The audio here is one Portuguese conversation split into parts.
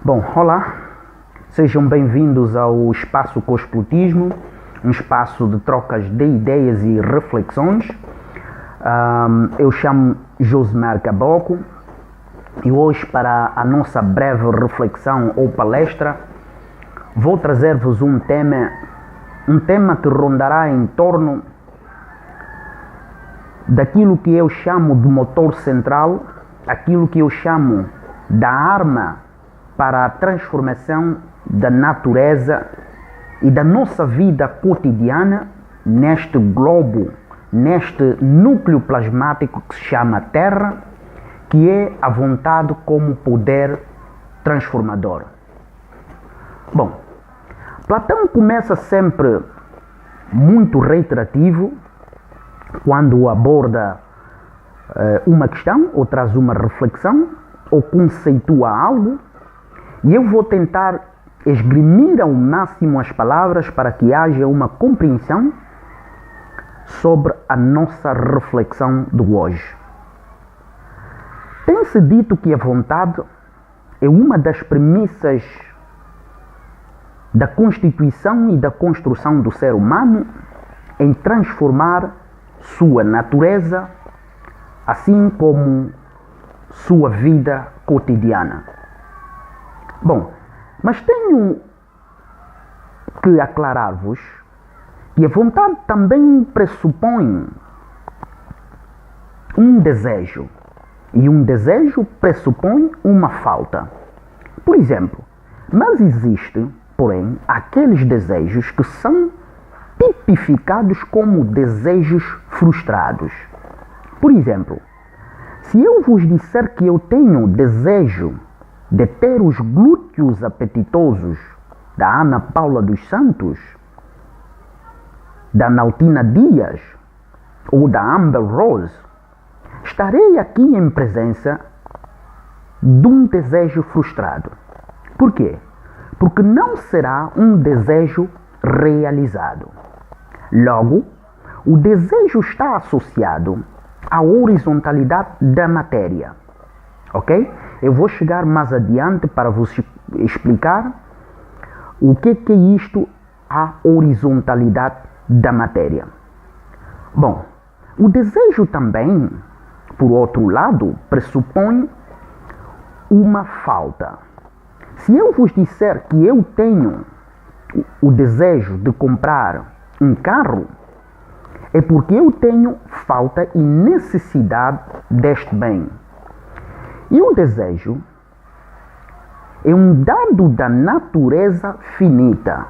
Bom, olá, sejam bem-vindos ao Espaço Cosplatismo, um espaço de trocas de ideias e reflexões. Eu chamo Josemar Caboclo e hoje, para a nossa breve reflexão ou palestra, vou trazer-vos um tema que rondará em torno daquilo que eu chamo de motor central, aquilo que eu chamo da arma para a transformação da natureza e da nossa vida cotidiana neste globo, neste núcleo plasmático que se chama Terra, que é a vontade como poder transformador. Bom, Platão começa sempre muito reiterativo quando aborda uma questão ou traz uma reflexão ou conceitua algo. E eu vou tentar esgrimir ao máximo as palavras para que haja uma compreensão sobre a nossa reflexão de hoje. Tem-se dito que a vontade é uma das premissas da constituição e da construção do ser humano em transformar sua natureza, assim como sua vida cotidiana. Bom, mas tenho que aclarar-vos que a vontade também pressupõe um desejo, e um desejo pressupõe uma falta. Por exemplo, mas existe, porém, aqueles desejos que são tipificados como desejos frustrados. Por exemplo, se eu vos disser que eu tenho desejo de ter os glúteos apetitosos da Ana Paula dos Santos, da Nautina Dias ou da Amber Rose, estarei aqui em presença de um desejo frustrado. Por quê? Porque não será um desejo realizado. Logo, o desejo está associado à horizontalidade da matéria. Ok? Eu vou chegar mais adiante para vos explicar o que é isto, a horizontalidade da matéria. Bom, o desejo também, por outro lado, pressupõe uma falta. Se eu vos disser que eu tenho o desejo de comprar um carro, é porque eu tenho falta e necessidade deste bem. E o desejo é um dado da natureza finita,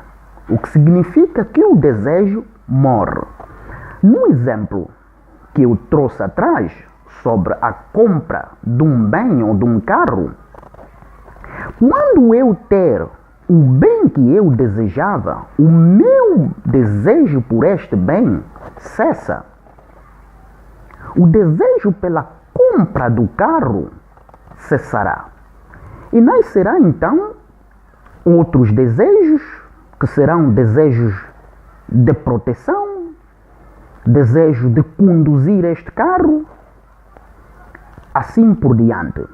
o que significa que o desejo morre. No exemplo que eu trouxe atrás sobre a compra de um bem ou de um carro, quando eu ter o bem que eu desejava, o meu desejo por este bem cessa. O desejo pela compra do carro cessará. E nascerá então outros desejos, que serão desejos de proteção, desejo de conduzir este carro, assim por diante.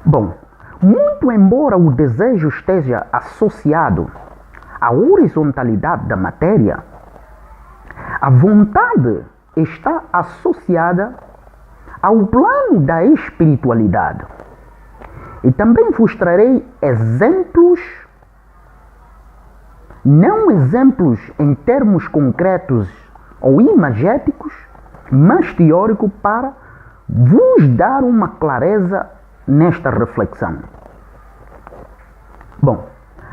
Bom, muito embora o desejo esteja associado à horizontalidade da matéria, a vontade está associada ao plano da espiritualidade. E também vos trarei exemplos, não exemplos em termos concretos ou imagéticos, mas teórico, para vos dar uma clareza nesta reflexão. Bom,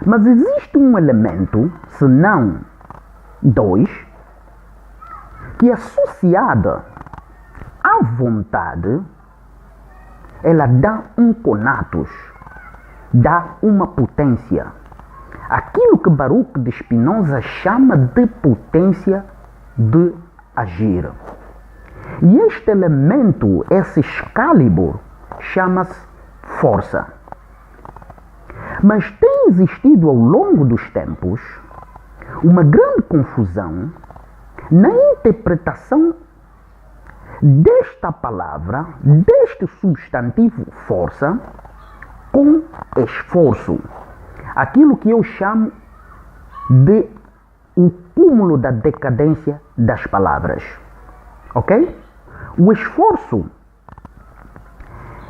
mas existe um elemento, se não dois, que associada à vontade, ela dá um conatos, dá uma potência. Aquilo que Baruch de Spinoza chama de potência de agir. E este elemento, esse Excalibur, chama-se força. Mas tem existido ao longo dos tempos uma grande confusão na interpretação desta palavra, deste substantivo força, com esforço. Aquilo que eu chamo de o cúmulo da decadência das palavras. Ok? O esforço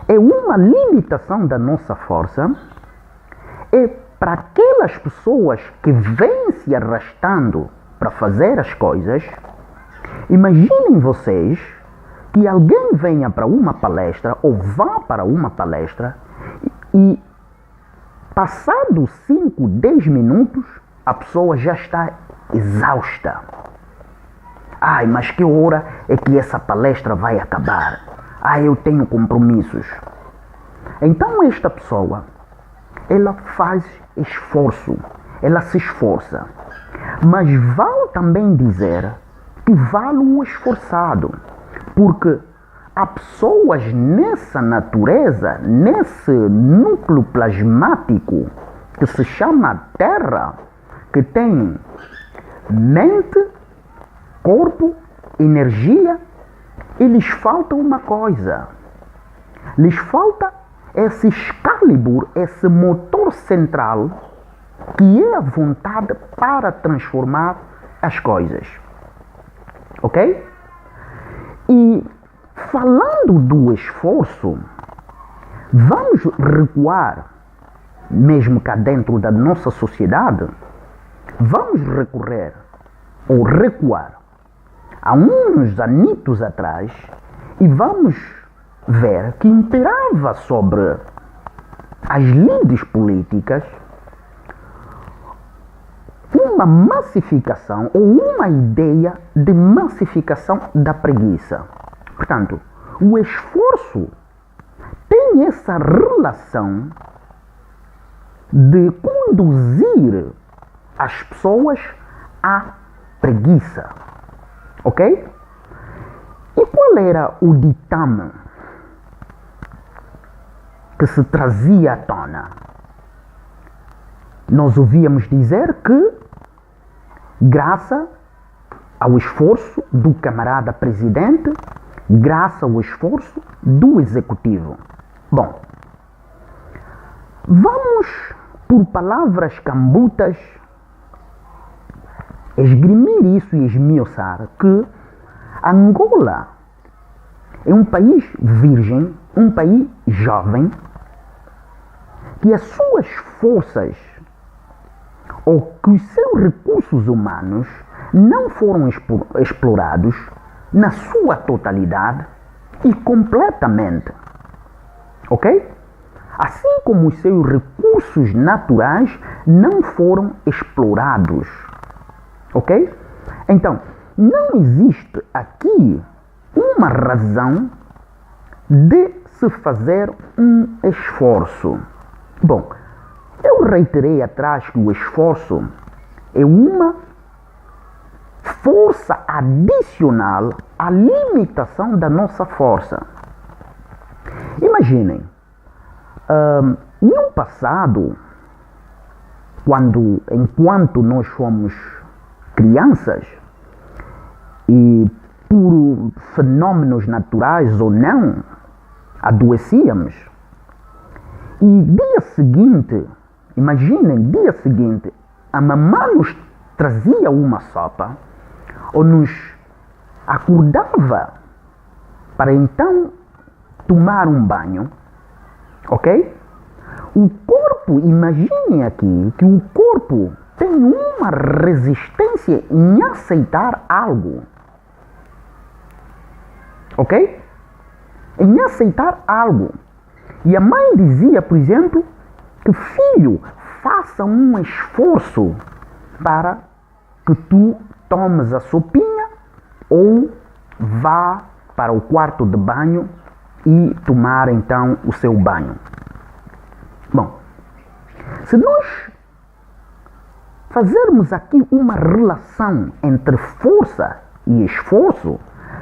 é uma limitação da nossa força. É para aquelas pessoas que vêm se arrastando para fazer as coisas. Imaginem vocês que alguém venha para uma palestra ou vá para uma palestra e passados 5, 10 minutos a pessoa já está exausta. Ai, mas que hora é que essa palestra vai acabar? Ai, eu tenho compromissos. Então esta pessoa, ela faz esforço, ela se esforça. Mas vale também dizer que vale o esforçado, porque há pessoas nessa natureza, nesse núcleo plasmático que se chama Terra, que tem mente, corpo, energia, e lhes falta uma coisa. Lhes falta esse Excalibur, esse motor central, que é a vontade para transformar as coisas. Ok? E falando do esforço, vamos recuar, mesmo cá dentro da nossa sociedade, vamos recorrer ou recuar há uns anitos atrás e vamos ver que imperava sobre as lides políticas uma massificação ou uma ideia de massificação da preguiça. Portanto, o esforço tem essa relação de conduzir as pessoas à preguiça. Ok? E qual era o ditame que se trazia à tona? Nós ouvíamos dizer que, graças ao esforço do camarada presidente, graças ao esforço do executivo. Bom, vamos, por palavras cambutas, esgrimir isso e esmiuçar que Angola é um país virgem, um país jovem, que as suas forças ou que os seus recursos humanos não foram explorados na sua totalidade e completamente. Ok? Assim como os seus recursos naturais não foram explorados. Ok? Então, não existe aqui uma razão de se fazer um esforço. Bom, eu reiterei atrás que o esforço é uma força adicional à limitação da nossa força. Imaginem, no passado, enquanto nós fomos crianças e por fenômenos naturais ou não, adoecíamos, e dia seguinte, imaginem, dia seguinte, a mamãe nos trazia uma sopa ou nos acordava para então tomar um banho, ok? O corpo, imaginem aqui que o corpo tem uma resistência em aceitar algo, ok? Em aceitar algo. E a mãe dizia, por exemplo, que filho, faça um esforço para que tu tomes a sopinha ou vá para o quarto de banho e tomar então o seu banho. Bom, se nós fazermos aqui uma relação entre força e esforço,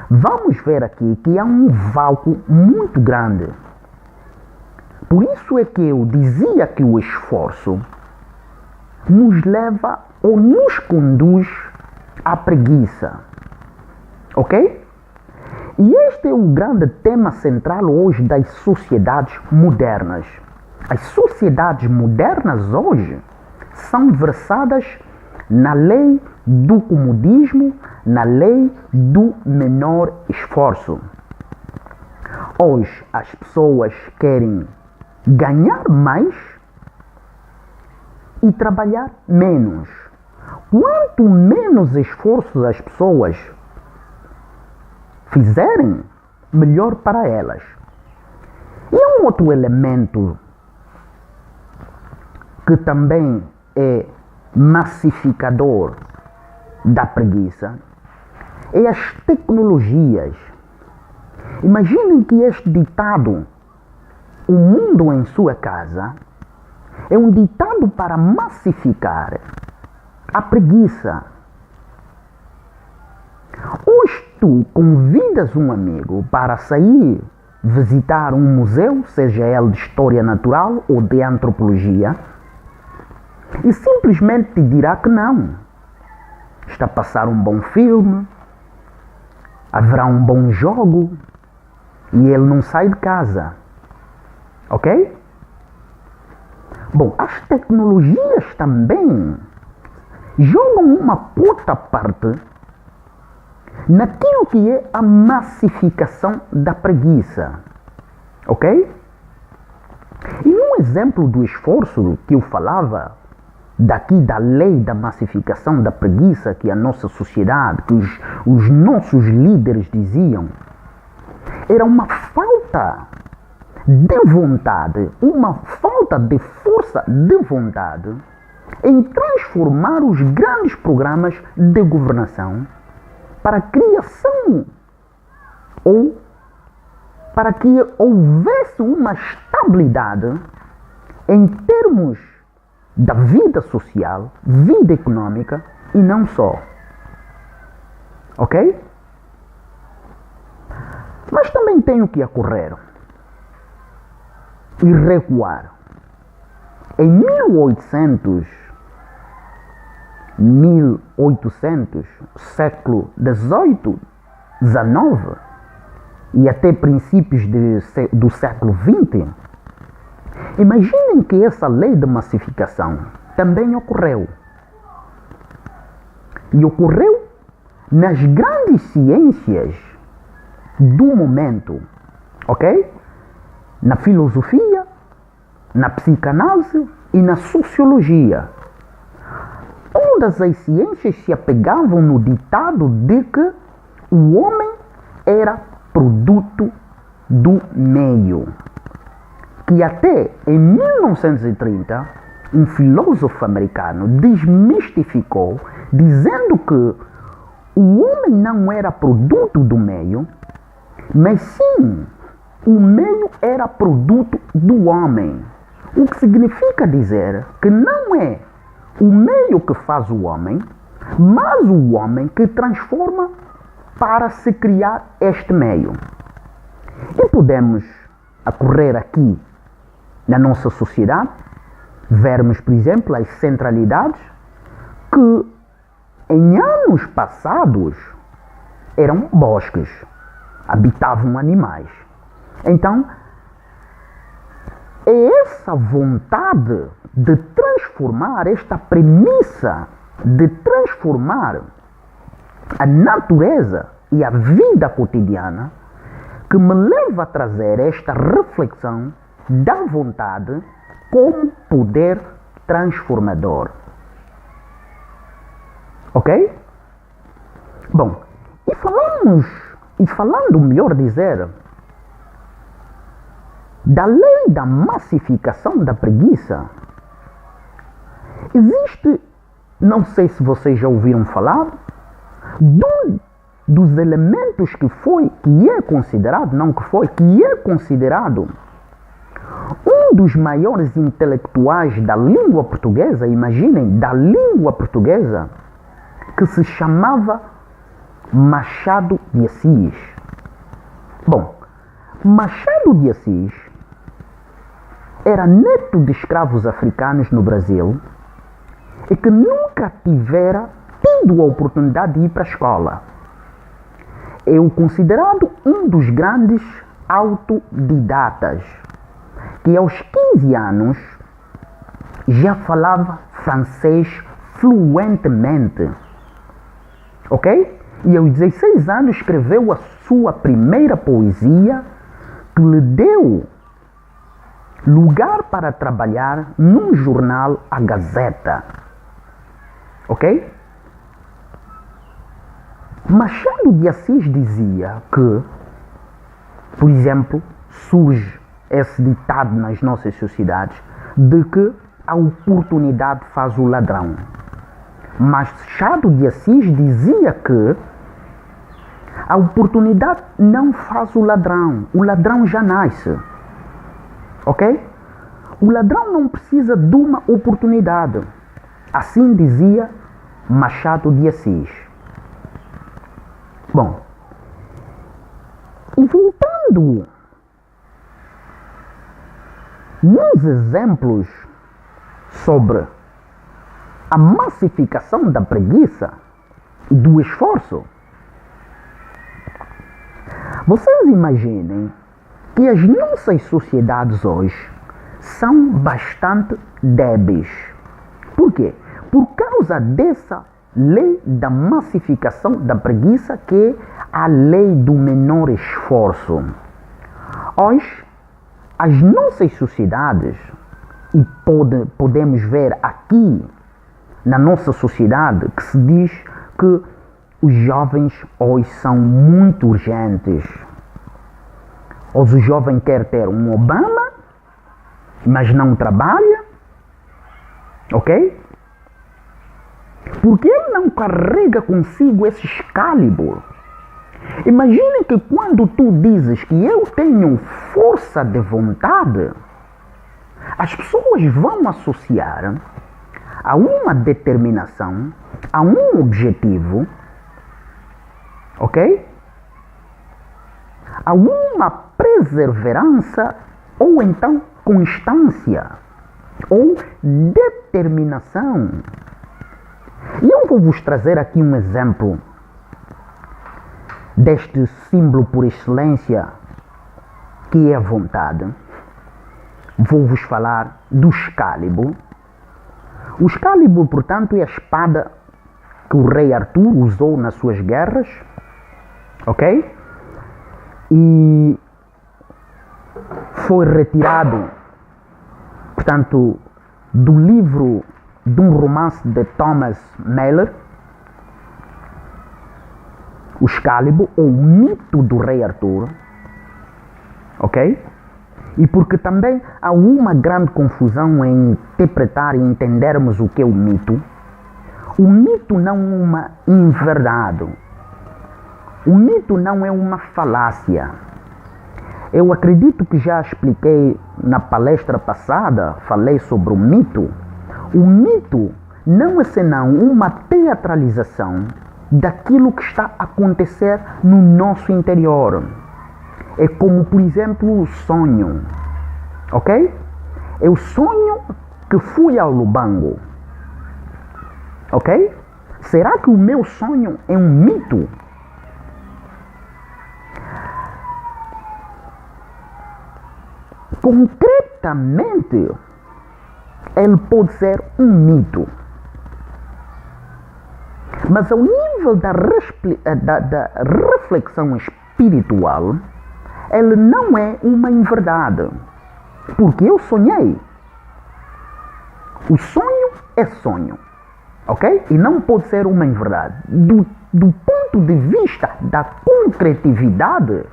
vamos ver aqui que há um vácuo muito grande. Por isso é que eu dizia que o esforço nos leva ou nos conduz à preguiça. Ok? E este é o grande tema central hoje das sociedades modernas. As sociedades modernas hoje são versadas na lei do comodismo, na lei do menor esforço. Hoje as pessoas querem ganhar mais e trabalhar menos. Quanto menos esforço as pessoas fizerem, melhor para elas. E um outro elemento que também é massificador da preguiça é as tecnologias. Imaginem que este ditado, o mundo em sua casa, é um ditado para massificar a preguiça. Hoje tu convidas um amigo para sair visitar um museu, seja ele de história natural ou de antropologia, e simplesmente te dirá que não. Está a passar um bom filme, haverá um bom jogo, e ele não sai de casa. Ok? Bom, as tecnologias também jogam uma puta parte naquilo que é a massificação da preguiça. Ok? E um exemplo do esforço que eu falava, daqui da lei da massificação da preguiça que a nossa sociedade, que os nossos líderes diziam, era uma falta de vontade, uma falta de força de vontade em transformar os grandes programas de governação para a criação ou para que houvesse uma estabilidade em termos da vida social, vida econômica e não só. Ok? Mas também tenho que ocorrer e recuar. Em 1800, século XVIII, XIX e até princípios do século XX, imaginem que essa lei de massificação também ocorreu. E ocorreu nas grandes ciências do momento, ok? Na filosofia, na psicanálise e na sociologia. Todas as ciências se apegavam no ditado de que o homem era produto do meio. Que até em 1930, um filósofo americano desmistificou, dizendo que o homem não era produto do meio, mas sim o meio era produto do homem. O que significa dizer que não é o meio que faz o homem, mas o homem que transforma para se criar este meio. E podemos ocorrer aqui na nossa sociedade, vermos, por exemplo, as centralidades que em anos passados eram bosques, habitavam animais. Então, é essa vontade de transformar, esta premissa de transformar a natureza e a vida cotidiana que me leva a trazer esta reflexão da vontade como poder transformador. Ok? Bom, e falando melhor dizer, da lei da massificação da preguiça, existe, não sei se vocês já ouviram falar, dos elementos que é considerado um dos maiores intelectuais da língua portuguesa, imaginem, da língua portuguesa, que se chamava Machado de Assis. Bom, Machado de Assis era neto de escravos africanos no Brasil e que nunca tivera tido a oportunidade de ir para a escola. É o considerado um dos grandes autodidatas, que aos 15 anos já falava francês fluentemente, ok? E aos 16 anos escreveu a sua primeira poesia, que lhe deu lugar para trabalhar num jornal, A Gazeta, ok? Machado de Assis dizia que, por exemplo, surge esse ditado nas nossas sociedades de que a oportunidade faz o ladrão. Machado de Assis dizia que a oportunidade não faz o ladrão já nasce, ok? O ladrão não precisa de uma oportunidade, assim dizia Machado de Assis. Bom, e voltando nos exemplos sobre a massificação da preguiça e do esforço, vocês imaginem que as nossas sociedades hoje são bastante débeis. Por quê? Por causa dessa lei da massificação da preguiça, que é a lei do menor esforço. Hoje, as nossas sociedades, e podemos ver aqui na nossa sociedade, que se diz que os jovens hoje são muito urgentes. Hoje o jovem quer ter um Obama, mas não trabalha, ok? Porque ele não carrega consigo esse Excalibur. Imagine que quando tu dizes que eu tenho força de vontade, as pessoas vão associar a uma determinação, a um objetivo, ok? A uma perseverança, ou então constância, ou determinação. E eu vou vos trazer aqui um exemplo deste símbolo por excelência, que é a vontade. Vou vos falar do Excalibur. O Excalibur, portanto, é a espada que o rei Arthur usou nas suas guerras, ok? E foi retirado, portanto, do livro de um romance de Thomas Mailer, o Excalibur, ou o mito do rei Arthur, ok? E porque também há uma grande confusão em interpretar e entendermos o que é o mito. O mito não é uma inverdade. O mito não é uma falácia. Eu acredito que já expliquei na palestra passada, falei sobre o mito. O mito não é senão uma teatralização daquilo que está a acontecer no nosso interior. É como, por exemplo, o sonho, ok? É o sonho que fui ao Lubango, ok? Será que o meu sonho é um mito? Concretamente, ele pode ser um mito. Mas ao nível da reflexão espiritual, ele não é uma inverdade. Porque eu sonhei. O sonho é sonho, ok? E não pode ser uma inverdade. Do ponto de vista da concretividade,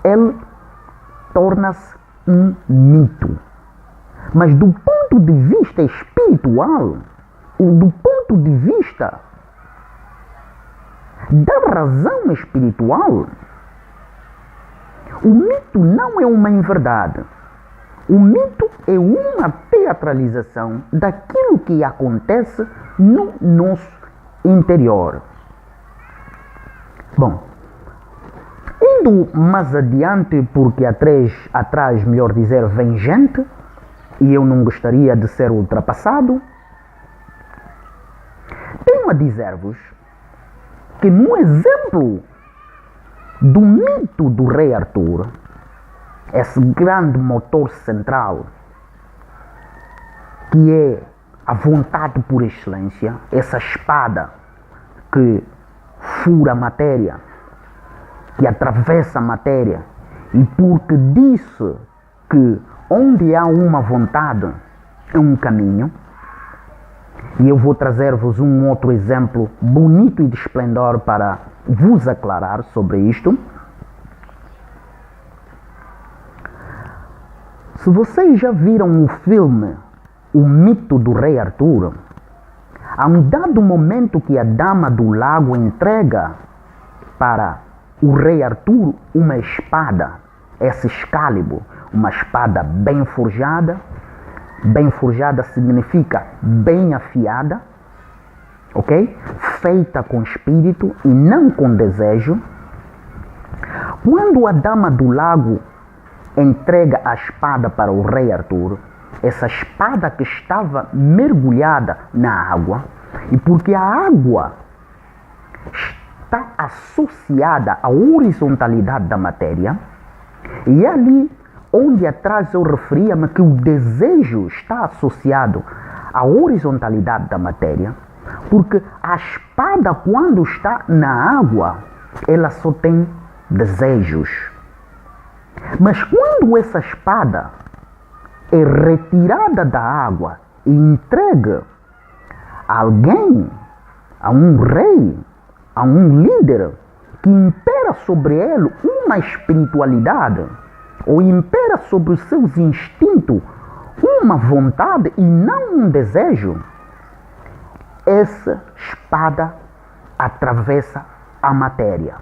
ele torna-se um mito. Mas do ponto de vista espiritual, ou do ponto de vista da razão espiritual, o mito não é uma inverdade. O mito é uma teatralização daquilo que acontece no nosso interior. Bom, indo mais adiante, porque atrás, melhor dizer, vem gente, e eu não gostaria de ser ultrapassado, tenho a dizer-vos que no exemplo do mito do rei Arthur, esse grande motor central, que é a vontade por excelência, essa espada que fura a matéria, que atravessa a matéria, e porque disse que onde há uma vontade é um caminho, e eu vou trazer-vos um outro exemplo bonito e de esplendor para vos aclarar sobre isto. Se vocês já viram o filme O Mito do Rei Arthur, há um dado momento que a Dama do Lago entrega para o Rei Arthur uma espada, essa Excalibur, uma espada bem forjada. Bem forjada significa bem afiada, ok? Feita com espírito e não com desejo. Quando a Dama do Lago entrega a espada para o Rei Arthur, essa espada que estava mergulhada na água, e porque a água está associada à horizontalidade da matéria, e ali onde atrás eu referia-me que o desejo está associado à horizontalidade da matéria, porque a espada, quando está na água, ela só tem desejos. Mas quando essa espada é retirada da água e entregue a alguém, a um rei, a um líder, que impera sobre ele uma espiritualidade, ou impera sobre os seus instintos uma vontade e não um desejo, essa espada atravessa a matéria.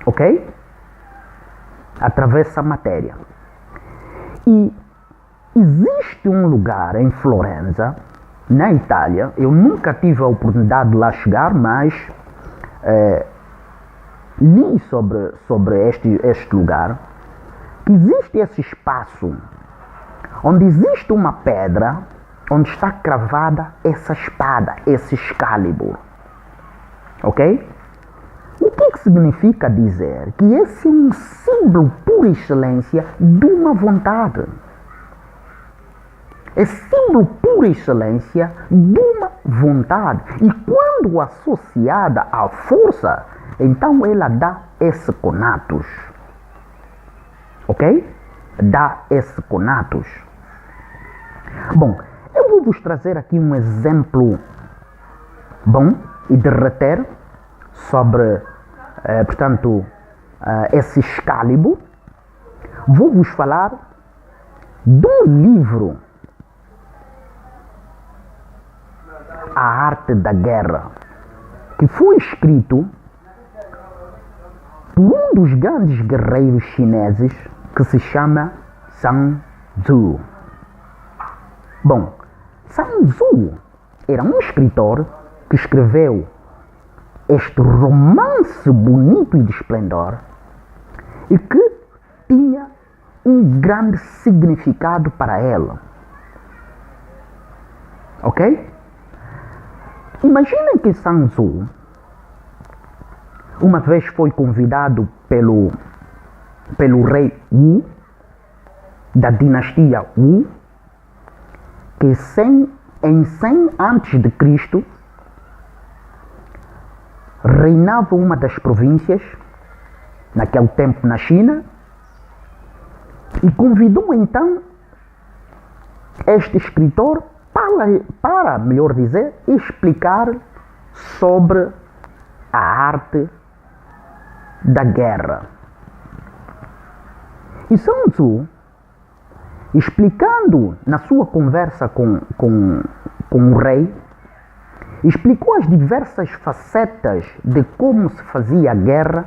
Ok? Atravessa a matéria. E existe um lugar em Florença, na Itália, eu nunca tive a oportunidade de lá chegar, mas li sobre este lugar, que existe esse espaço onde existe uma pedra onde está cravada essa espada, esse Excalibur. Ok? O que significa dizer que esse é um símbolo por excelência de uma vontade? É símbolo por excelência de uma vontade. E quando associada à força, então ela dá esse conatus. Ok? Dá esse conatus. Bom, eu vou vos trazer aqui um exemplo bom e derreter sobre, portanto, esse Excalibur. Vou vos falar de um livro, A Arte da Guerra, que foi escrito por um dos grandes guerreiros chineses que se chama Sun Tzu. Bom, Sun Tzu era um escritor que escreveu este romance bonito e de esplendor e que tinha um grande significado para ela. Ok? Imaginem que Sun Tzu uma vez foi convidado pelo rei Wu, da dinastia Wu, que em 100 a.C. reinava uma das províncias, naquele tempo na China, e convidou então este escritor para melhor dizer, explicar sobre a arte da guerra. E Sun Tzu, explicando na sua conversa com o rei, explicou as diversas facetas de como se fazia a guerra,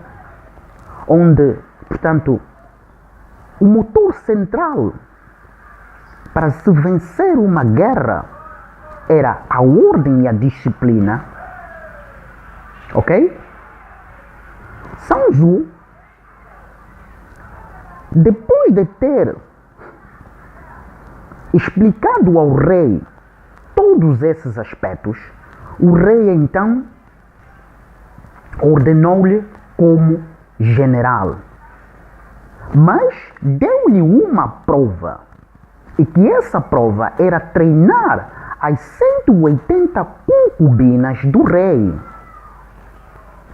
onde, portanto, o motor central para se vencer uma guerra era a ordem e a disciplina. Ok? Sun Tzu, depois de ter explicado ao rei todos esses aspectos, o rei então ordenou-lhe como general: Mas deu-lhe uma prova, e que essa prova era treinar as 180 concubinas do rei.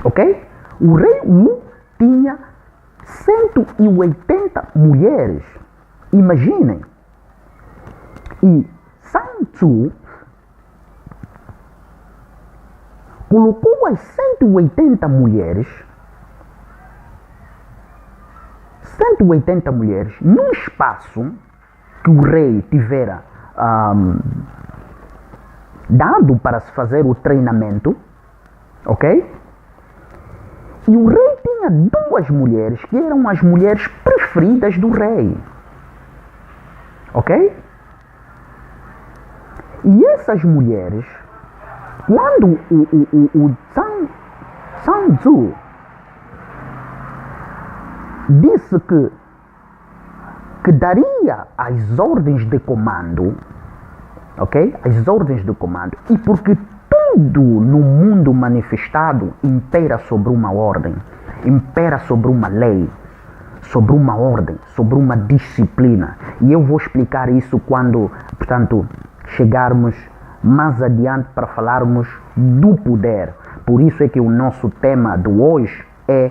Ok? O rei Wu tinha 180 mulheres. Imaginem. E Sun Tzu colocou as 180 mulheres num espaço que o rei tivera dado para se fazer o treinamento, ok? E o rei tinha duas mulheres que eram as mulheres preferidas do rei, ok? E essas mulheres, quando o Sun Tzu disse que daria as ordens de comando, ok? As ordens de comando. E porque tudo no mundo manifestado impera sobre uma ordem, impera sobre uma lei, sobre uma ordem, sobre uma disciplina. E eu vou explicar isso quando, portanto, chegarmos mais adiante para falarmos do poder. Por isso é que o nosso tema de hoje é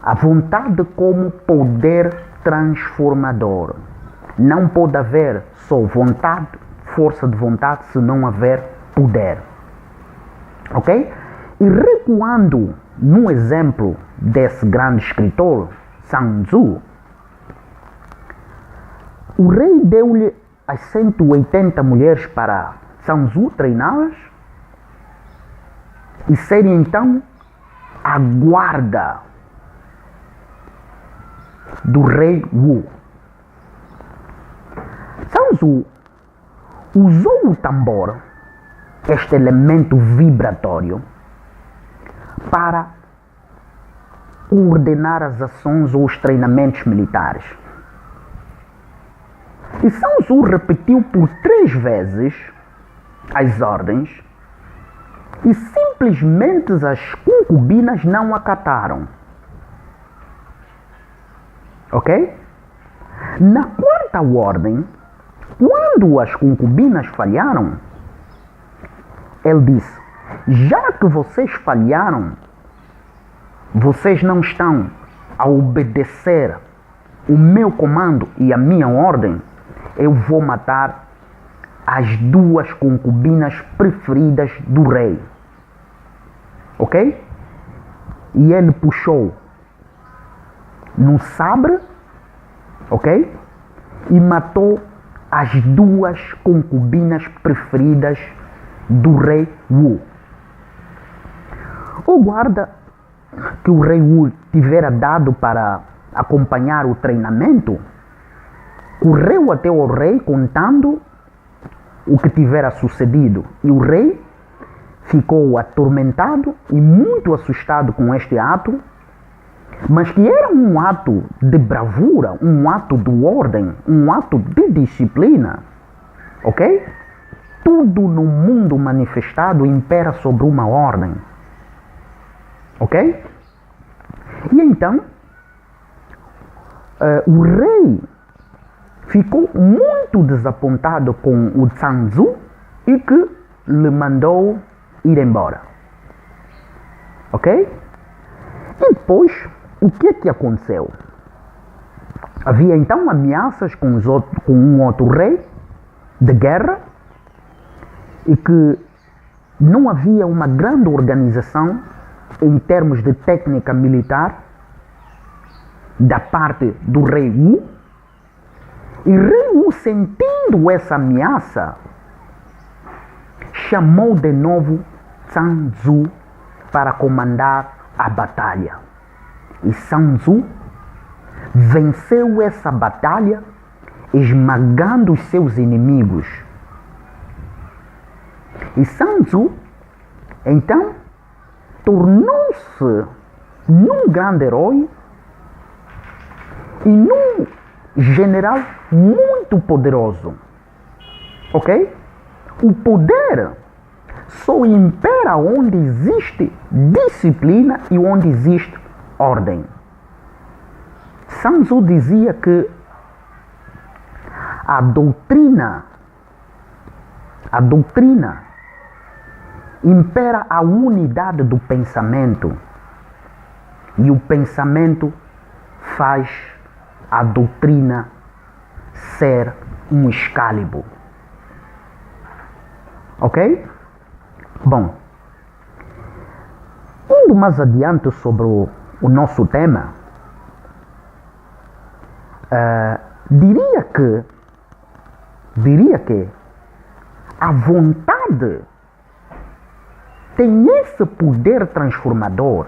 a vontade como poder transformador. Não pode haver só vontade, força de vontade, se não houver poder. Ok? E recuando no exemplo desse grande escritor, Sun Tzu, o rei deu-lhe as 180 mulheres para Sun Tzu treiná-las e serem então a guarda do rei Wu. Sun Tzu usou o tambor, este elemento vibratório, para coordenar as ações ou os treinamentos militares. E Sun Tzu repetiu por 3 vezes as ordens e simplesmente as concubinas não acataram. Ok? Na quarta ordem, quando as concubinas falharam, ele disse: já que vocês falharam, vocês não estão a obedecer o meu comando e a minha ordem, eu vou matar as 2 concubinas preferidas do rei. Ok? E ele puxou no sabre, ok? E matou as 2 concubinas preferidas do rei Wu. O guarda que o rei Wu tivera dado para acompanhar o treinamento correu até o rei contando o que tivera sucedido. E o rei ficou atormentado e muito assustado com este ato, mas que era um ato de bravura, um ato de ordem, um ato de disciplina, ok? Tudo no mundo manifestado impera sobre uma ordem, ok? E então, o rei ficou muito desapontado com o Sun Tzu e que lhe mandou ir embora, ok? E depois, o que é que aconteceu? Havia então ameaças com um outro rei de guerra e que não havia uma grande organização em termos de técnica militar da parte do rei Wu. E rei Wu, sentindo essa ameaça, chamou de novo Sun Tzu para comandar a batalha. E Sun Tzu venceu essa batalha, esmagando os seus inimigos. E Sun Tzu, então, tornou-se num grande herói e num general muito poderoso. Ok? O poder só impera onde existe disciplina e onde existe ordem. Sun Tzu dizia que a doutrina impera a unidade do pensamento e o pensamento faz a doutrina ser um Excalibur. Ok? Bom, indo mais adiante sobre o nosso tema, diria que a vontade tem esse poder transformador